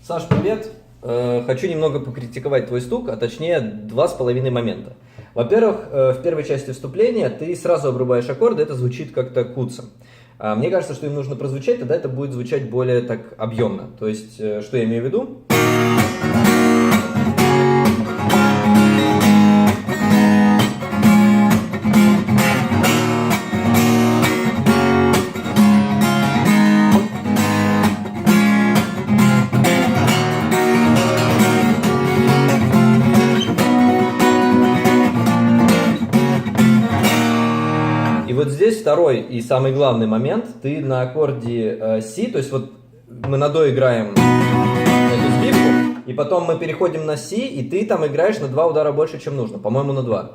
Саш, привет! Хочу немного покритиковать твой стук, а точнее 2,5 момента. Во-первых, в первой части вступления ты сразу обрубаешь аккорды, это звучит как-то куцо. Мне кажется, что им нужно прозвучать, тогда это будет звучать более так объемно. То есть, что я имею в виду? И вот здесь второй и самый главный момент. Ты на аккорде Си, то есть вот мы на до играем эту сбивку, и потом мы переходим на Си, и ты там играешь на 2 удара больше, чем нужно, по-моему, на 2.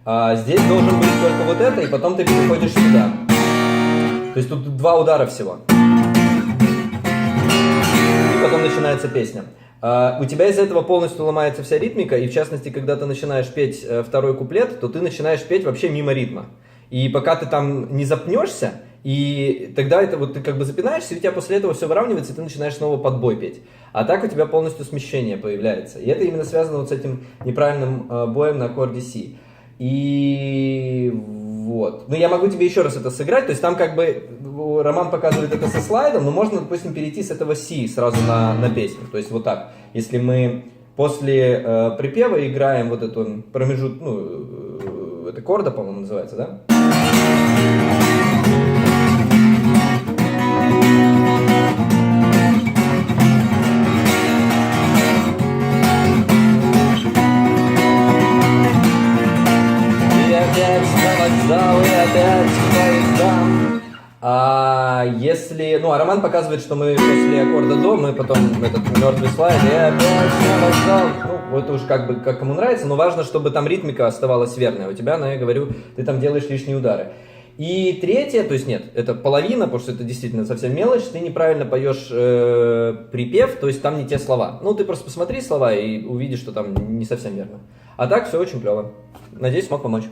А здесь должен быть только вот это, и потом ты переходишь сюда. То есть тут 2 удара всего. И потом начинается песня. У тебя из-за этого полностью ломается вся ритмика, и в частности, когда ты начинаешь петь второй куплет, то ты начинаешь петь вообще мимо ритма. И пока ты там не запнешься, и тогда это вот ты как бы запинаешься, и у тебя после этого все выравнивается, и ты начинаешь снова под бой петь. А так у тебя полностью смещение появляется. И это именно связано вот с этим неправильным боем на аккорде Си. И вот. Ну, я могу тебе еще раз это сыграть. То есть там как бы Роман показывает это со слайдом, но можно, допустим, перейти с этого Си сразу на песню. То есть вот так. Если мы после припева играем вот эту промежуток, ну, это корда, по-моему, называется, да? Вокзал и опять к поездам. А если... Ну, а Роман показывает, что мы после аккорда до, мы потом этот мертвый слайд и опять на вокзал. Ну, это уж как бы как кому нравится, но важно, чтобы там ритмика оставалась верной. У тебя, ну, я говорю, ты там делаешь лишние удары. И третье, то есть нет, это половина, потому что это действительно совсем мелочь, ты неправильно поешь припев, то есть там не те слова. Ну, ты просто посмотри слова и увидишь, что там не совсем верно. А так все очень клево. Надеюсь, смог помочь.